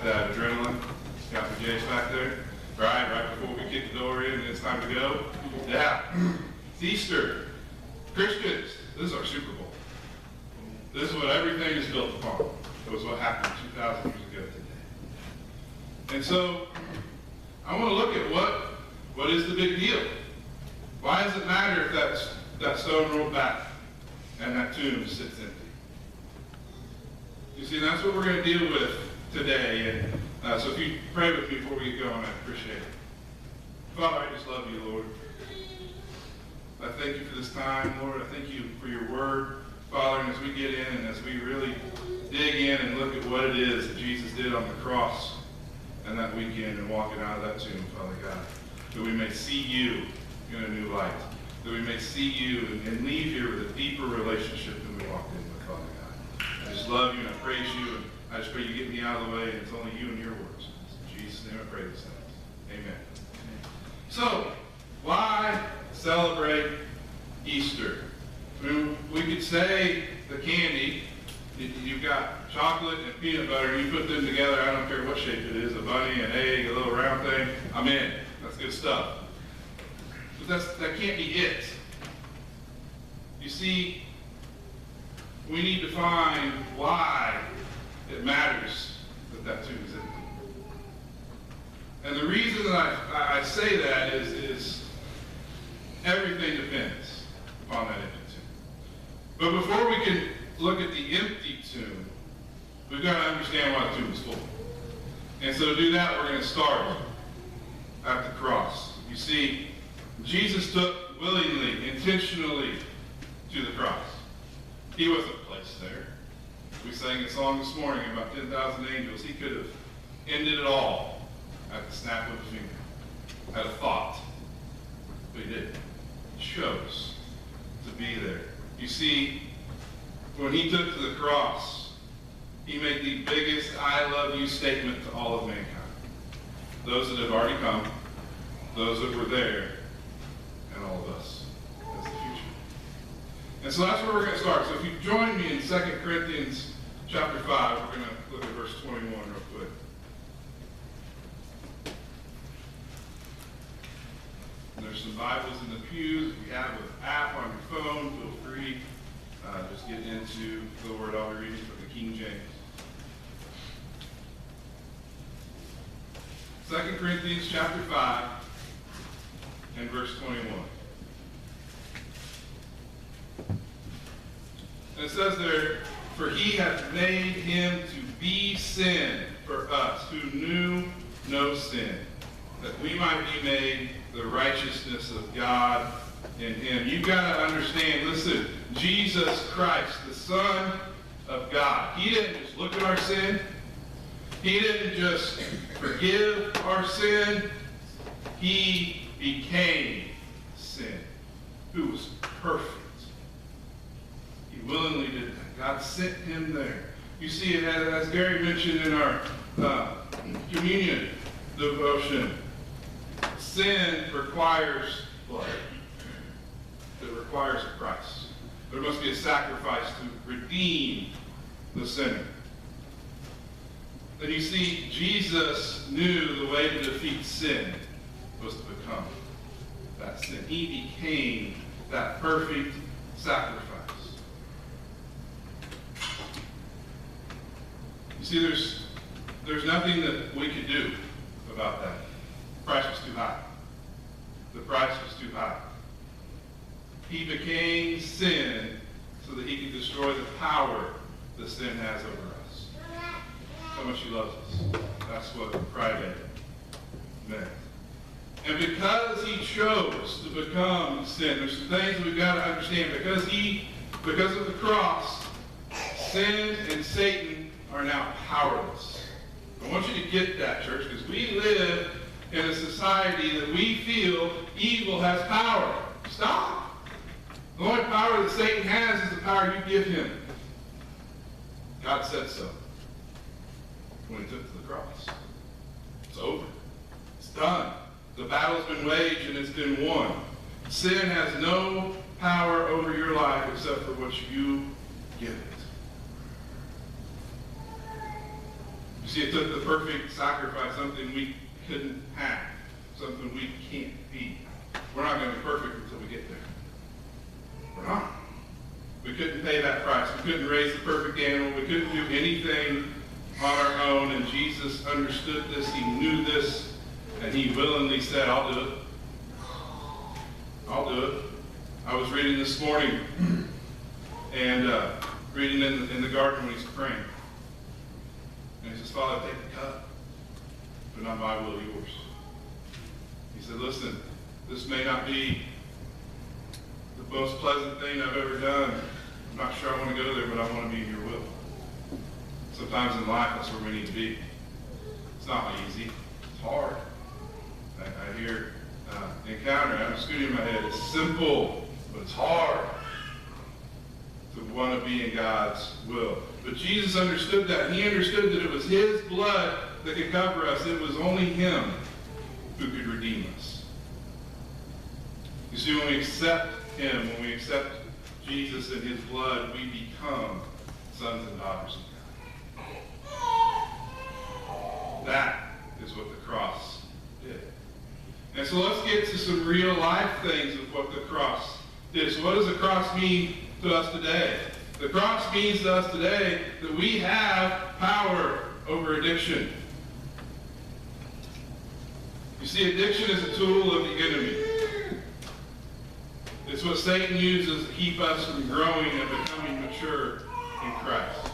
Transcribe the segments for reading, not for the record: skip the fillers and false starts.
that adrenaline. Got the Jace back there. Right before we kick the door in and it's time to go. Yeah. It's Easter. Christians, this is our Super Bowl. This is what everything is built upon. It was what happened 2,000 years ago today. And so, I want to look at what is the big deal? Why does it matter if that stone rolled back and that tomb sits empty? You see, that's what we're going to deal with today. And so if you pray with me before we get going, I appreciate it. Father, I just love you, Lord. I thank you for this time, Lord. I thank you for your word, Father. And as we get in and as we really dig in and look at what it is that Jesus did on the cross and that weekend and walking out of that tomb, Father God, that we may see you in a new light, that we may see you and leave here with a deeper relationship than we walked in with, Father God. I just love you and I praise you, and I just pray you get me out of the way, and it's only you and your words. In Jesus' name I pray this. Amen. So, why celebrate Easter? I mean, we could say the candy, you've got chocolate and peanut butter, you put them together, I don't care what shape it is, a bunny, an egg, a little round thing, I'm in. That's good stuff. But that can't be it. You see, we need to find why it matters that tomb is empty. And the reason that I say that is everything depends upon that empty tomb. But before we can look at the empty tomb, we've got to understand why the tomb is full. And so to do that, we're going to start at the cross. You see, Jesus took willingly, intentionally to the cross. He wasn't placed there. We sang a song this morning about 10,000 angels. He could have ended it all at the snap of a finger, had a thought, but he didn't. He chose to be there. You see, when he took to the cross, he made the biggest I love you statement to all of mankind. Those that have already come, those that were there, and all of us as the future. And so that's where we're going to start. So if you join me in 2 Corinthians chapter 5, we're going to look at verse 21 real quick. And there's some Bibles in the pews. If you have an app on your phone, feel free. Just get into the word I'll be reading from the King James. 2 Corinthians chapter 5 and verse 21. And it says there, for he hath made him to be sin for us who knew no sin, that we might be made the righteousness of God in him. You've got to understand, listen, Jesus Christ, the Son of God, he didn't just look at our sin. He didn't just forgive our sin. He became sin, who was perfect. He willingly did that. God sent him there. You see it as Gary mentioned in our communion devotion. Sin requires blood. It requires a price. There must be a sacrifice to redeem the sinner. And you see, Jesus knew the way to defeat sin was to become that sin. He became that perfect sacrifice. You see, there's nothing that we could do about that. The price was too high. The price was too high. He became sin so that he could destroy the power that sin has over us. How much he loves us. That's what Friday meant. And because he chose to become sin, there's some things we've got to understand. Because of the cross, sin and Satan are now powerless. I want you to get that, church, because we live in a society that we feel evil has power. Stop. The only power that Satan has is the power you give him. God said so when he took to the cross. It's over. It's done. The battle's been waged and it's been won. Sin has no power over your life except for what you give it. You see, it took the perfect sacrifice, something we couldn't have, something we can't be. We're not going to be perfect until we get there. We're not. We couldn't pay that price. We couldn't raise the perfect animal. We couldn't do anything on our own, and Jesus understood this. He knew this, and he willingly said, I'll do it. I'll do it. I was reading this morning, and reading in the garden when he's praying. And he says, Father, take the cup, but not my will, yours. He said, listen, this may not be the most pleasant thing I've ever done. I'm not sure I want to go there, but I want to be in your will. Sometimes in life, that's where we need to be. It's not easy. It's hard. I hear encounter, I'm scooting in my head. It's simple, but it's hard to want to be in God's will. But Jesus understood that. He understood that it was his blood that could cover us. It was only him who could redeem us. You see, when we accept him, when we accept Jesus and his blood, we become sons and daughters of God. That is what the cross did. And so let's get to some real life things of what the cross did. So what does the cross mean to us today? The cross means to us today that we have power over addiction. You see, addiction is a tool of the enemy. It's what Satan uses to keep us from growing and becoming mature in Christ.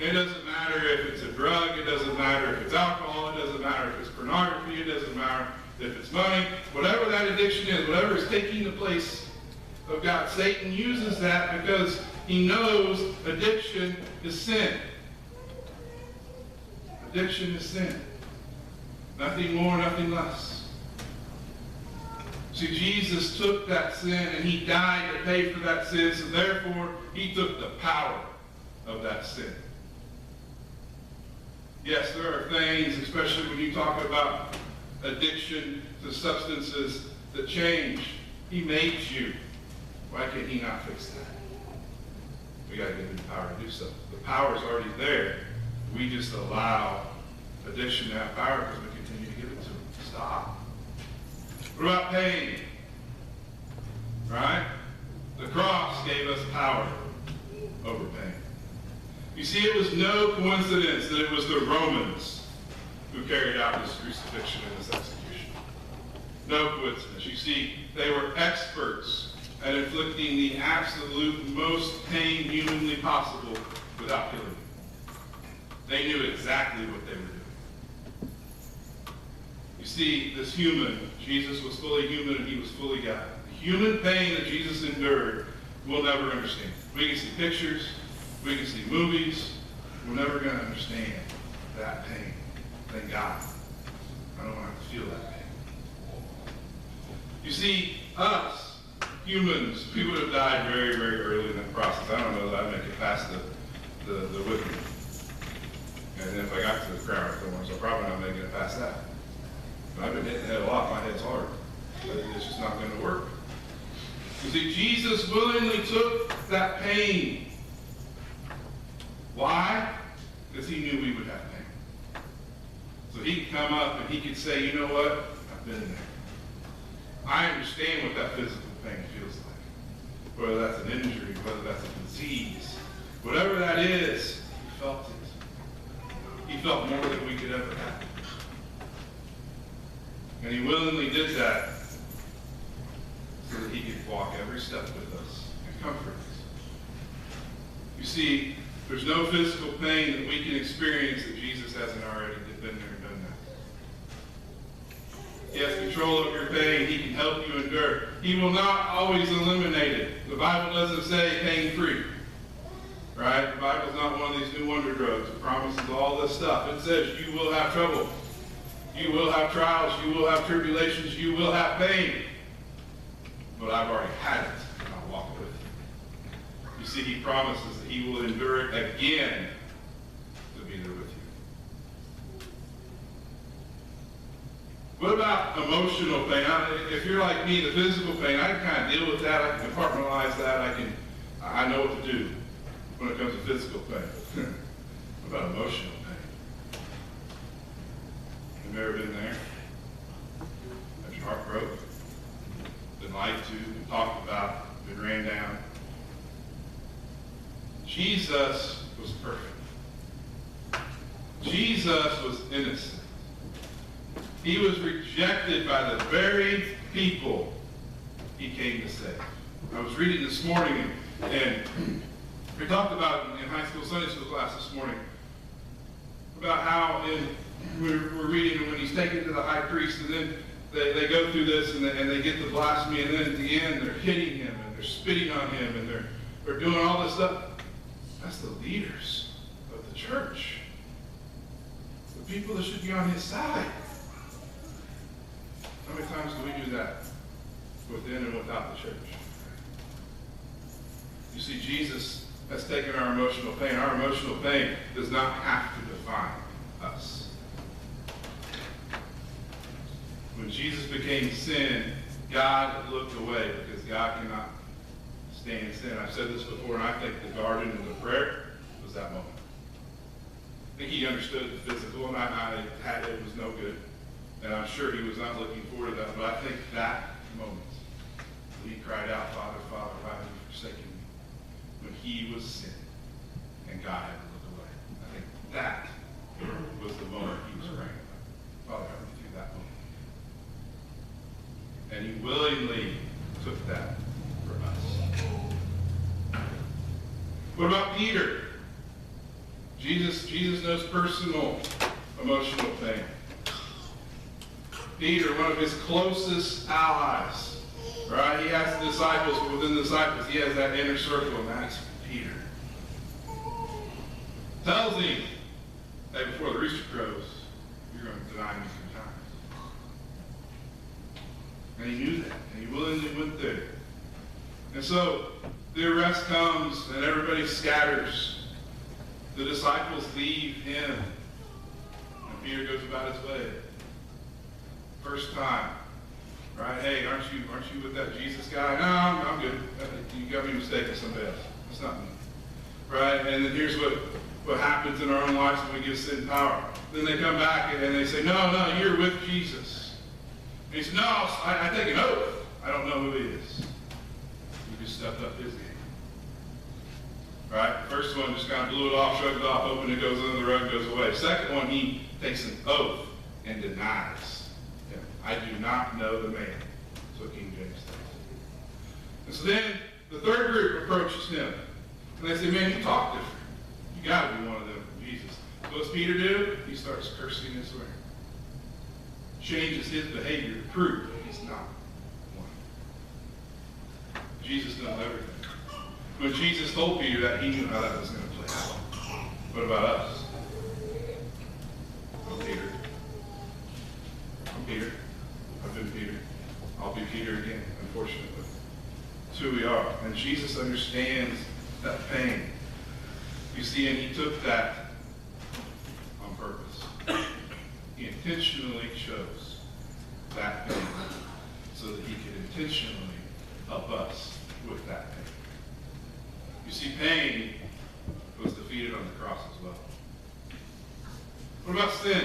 It doesn't matter if it's a drug, it doesn't matter if it's alcohol, it doesn't matter if it's pornography, it doesn't matter if it's money, whatever that addiction is, whatever is taking the place of God, Satan uses that because he knows addiction is sin. Addiction is sin. Nothing more, nothing less. See, Jesus took that sin and he died to pay for that sin, so therefore he took the power of that sin. Yes, there are things, especially when you talk about addiction to substances, that change. He made you. Why can't he not fix that? We got to give him the power to do so. The power is already there. We just allow addiction to have power because we continue to give it to him. Stop. What about pain? Right? The cross gave us power over pain. You see, it was no coincidence that it was the Romans who carried out this crucifixion and this execution. No coincidence. You see, they were experts at inflicting the absolute most pain humanly possible without killing you. They knew exactly what they were doing. You see, this human, Jesus was fully human and he was fully God. The human pain that Jesus endured, we'll never understand. We can see pictures, we can see movies, we're never going to understand that pain. Thank God. I don't want to have to feel that pain. You see, us, humans, we would have died very, very early in that process. I don't know that I'd make it past the whipping. And then if I got to the crown of thorns, I'm probably not making it past that. I've been hitting the head a lot. My head's hard. But it's just not going to work. You see, Jesus willingly took that pain. Why? Because he knew we would have pain. So he could come up and he could say, you know what? I've been there. I understand what that physical pain feels like. Whether that's an injury, whether that's a disease, whatever that is, he felt it. He felt more than we could ever have. And he willingly did that so that he could walk every step with us and comfort us. You see, there's no physical pain that we can experience that Jesus hasn't already been there and done that. He has control of your pain. He can help you endure. He will not always eliminate it. The Bible doesn't say pain-free. Right? The Bible's not one of these new wonder drugs. It promises all this stuff. It says you will have trouble. You will have trials. You will have tribulations. You will have pain. But I've already had it, and I'll walk with you. You see, he promises that he will endure it again to be there with you. What about emotional pain? If you're like me, the physical pain, I can kind of deal with that. I can compartmentalize that. I know what to do when it comes to physical pain. What about emotional pain? Jesus was perfect. Jesus was innocent. He was rejected by the very people he came to save. I was reading this morning, and we talked about in high school Sunday school class this morning about how we're reading when he's taken to the high priest, and then they go through this and they get the blasphemy, and then at the end they're hitting him and they're spitting on him and they're doing all this stuff. That's the leaders of the church, the people that should be on his side. How many times do we do that within and without the church? You see, Jesus has taken our emotional pain. Our emotional pain does not have to define us. When Jesus became sin, God looked away because God cannot stand sin. I've said this before, and I think the garden and the prayer was that moment. I think he understood the physical, and it was no good. And I'm sure he was not looking forward to that, but I think that moment, when he cried out, Father, Father, why have you forsaken me? When he was sin, and God had to look away. I think that was the moment he was praying about. Father, help me through that moment. And he willingly took that for us. What about Peter? Jesus knows personal emotional pain. Peter, one of his closest allies, right? He has the disciples, but within the disciples, he has that inner circle, and that's Peter. Tells him, hey, before the rooster crows, you're going to deny me 3 times. And he knew that, and he willingly went there. And so the arrest comes, and everybody scatters. The disciples leave him, and Peter goes about his way. First time, right? Hey, aren't you with that Jesus guy? No, I'm good. You got me mistaken with somebody else. It's not me. Right? And then here's what happens in our own lives when we give sin power. Then they come back and they say, no, you're with Jesus. And he said, no, I take an oath. I don't know who he is. He just stepped up his game. Right? First one just kind of blew it off, shrugged it off, opened it, goes under the rug, goes away. Second one, he takes an oath and denies. I do not know the man. That's what King James says. And so then the third group approaches him. And they say, man, you talk different. You got to be one of them from Jesus. So what does Peter do? He starts cursing and swearing. Changes his behavior to prove that he's not one. Jesus knows everything. When Jesus told Peter that, he knew how that was going to play out. What about us? I'm Peter. I'm Peter. I've been Peter. I'll be Peter again, unfortunately. It's who we are. And Jesus understands that pain. You see, and he took that on purpose. He intentionally chose that pain so that he could intentionally help us with that pain. You see, pain was defeated on the cross as well. What about sin?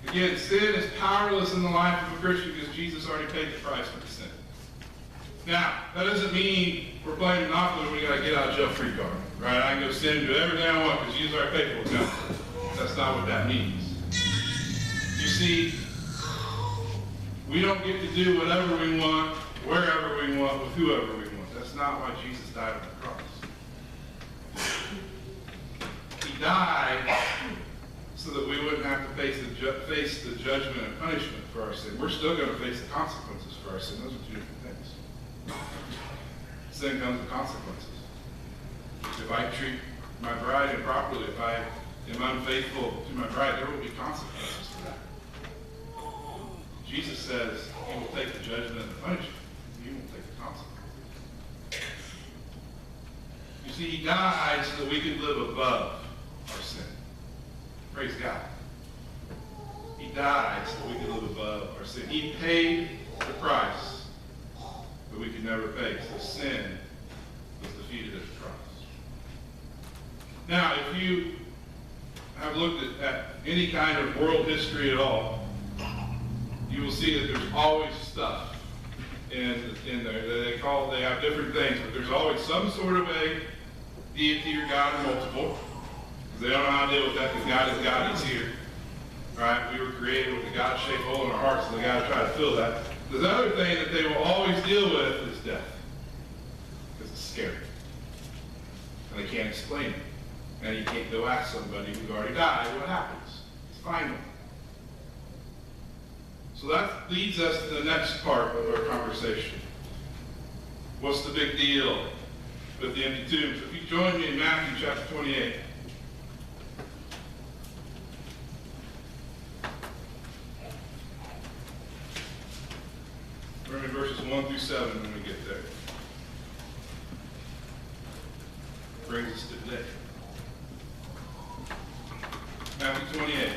Again, sin is powerless in the life of a Christian because Jesus already paid the price for the sin. Now, that doesn't mean we're playing Monopoly and we got to get out of jail free card. Right? I can go sin and do everything I want because Jesus already paid for it. No, that's not what that means. You see, we don't get to do whatever we want, wherever we want, with whoever we want. That's not why Jesus died on the cross. He died so that we wouldn't have to face the judgment and punishment for our sin. We're still going to face the consequences for our sin. Those are 2 different things. Sin comes with consequences. If I treat my bride improperly, if I am unfaithful to my bride, there will be consequences for that. Jesus says he will take the judgment and the punishment. He won't take the consequences. You see, he died so that we could live above our sin. Praise God. He died so we could live above our sin. He paid the price that we could never pay. So sin was defeated at the cross. Now, if you have looked at any kind of world history at all, you will see that there's always stuff in there. They have different things, but there's always some sort of a deity or God or multiple. Because they don't know how to deal with that, because God is God, He's here. Right? We were created with a God-shaped hole in our hearts, and they got to try to fill that. The other thing that they will always deal with is death. Because it's scary. And they can't explain it. And you can't go ask somebody who's already died what happens. It's final. So that leads us to the next part of our conversation. What's the big deal with the empty tombs? If you join me in Matthew chapter 28. We're in verses 1 through 7 when we get there. Brings us to today. Matthew 28.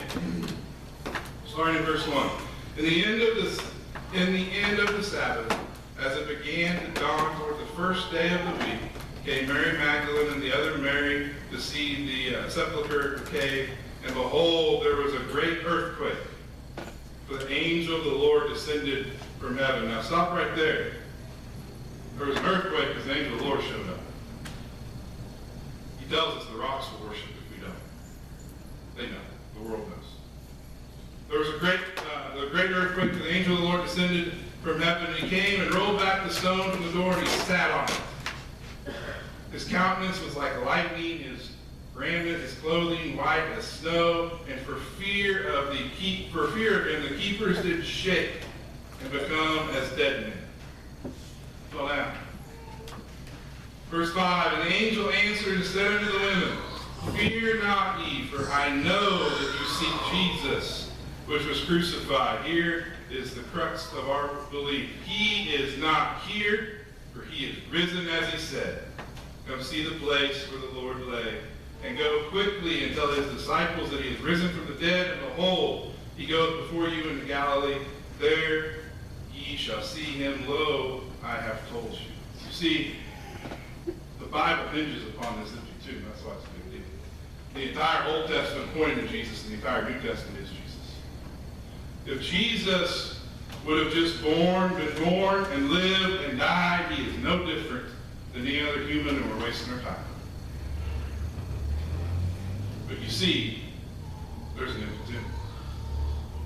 Starting in verse 1. In the end of the Sabbath, as it began to dawn toward the first day of the week, came Mary Magdalene and the other Mary to see the sepulchre of the cave, and behold, there was a great earthquake. For the angel of the Lord descended from heaven. Now stop right there. There was an earthquake because the angel of the Lord showed up. He tells us the rocks will worship if we don't. They know. The world knows. There was a great earthquake. The angel of the Lord descended from heaven, and he came and rolled back the stone from the door, and he sat on it. His countenance was like lightning, his raiment, his clothing white as snow, and for fear of him, the keepers did shake and become as dead men. Fell down. Verse 5, and the angel answered and said unto the women, Fear not ye, for I know that you seek Jesus, which was crucified. Here is the crux of our belief. He is not here, for he is risen as he said. Come see the place where the Lord lay, and go quickly and tell his disciples that he is risen from the dead, and behold, he goeth before you into Galilee. There ye shall see him. Lo, I have told you. You see, the Bible hinges upon this empty tomb. That's why it's a big deal. The entire Old Testament pointed to Jesus, and the entire New Testament is Jesus. If Jesus would have just been born and lived and died, he is no different than any other human, and we're wasting our time. But you see, there's an empty tomb.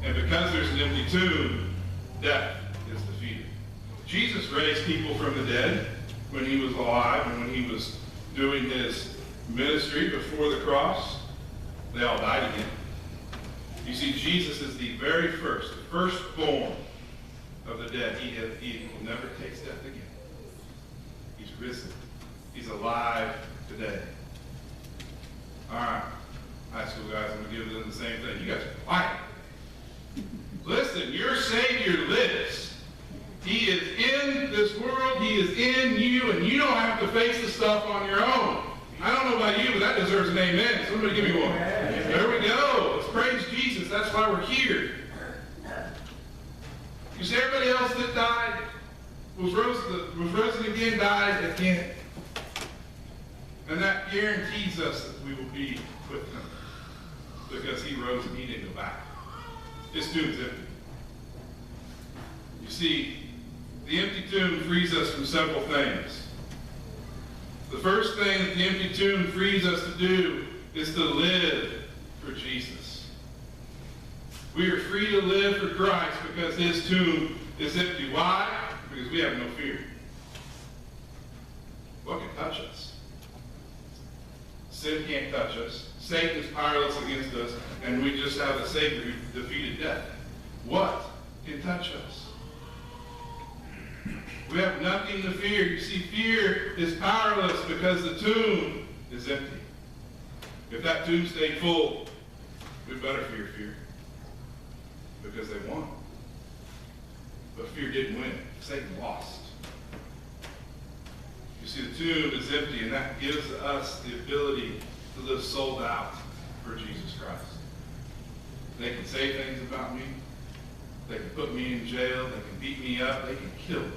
And because there's an empty tomb, death is defeated. Jesus raised people from the dead when he was alive and when he was doing his ministry before the cross. They all died again. You see, Jesus is the very first, the firstborn of the dead. He will never taste death again. He's risen. He's alive today. All right. High school guys, I'm going to give them the same thing. You guys are quiet. Listen, your Savior lives. He is in this world. He is in you, and you don't have to face the stuff on your own. I don't know about you, but that deserves an amen. Somebody give me one. There we go. Let's praise Jesus. That's why we're here. You see, everybody else that died, was risen again, died again. And that guarantees us that we will be with him. Because he rose and he didn't go back. His tomb's empty. You see, the empty tomb frees us from several things. The first thing that the empty tomb frees us to do is to live for Jesus. We are free to live for Christ because his tomb is empty. Why? Because we have no fear. What can touch us? Sin can't touch us. Satan is powerless against us, and we just have a Savior who defeated death. What can touch us? We have nothing to fear. You see, fear is powerless because the tomb is empty. If that tomb stayed full, we better fear. Because they won. But fear didn't win. Satan lost. You see, the tomb is empty, and that gives us the ability to live sold out for Jesus Christ. They can say things about me. They can put me in jail. They can beat me up. They can kill me.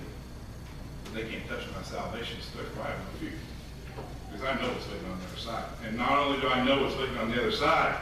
But they can't touch my salvation, so therefore I have no fear. Because I know what's waiting on the other side. And not only do I know what's waiting on the other side,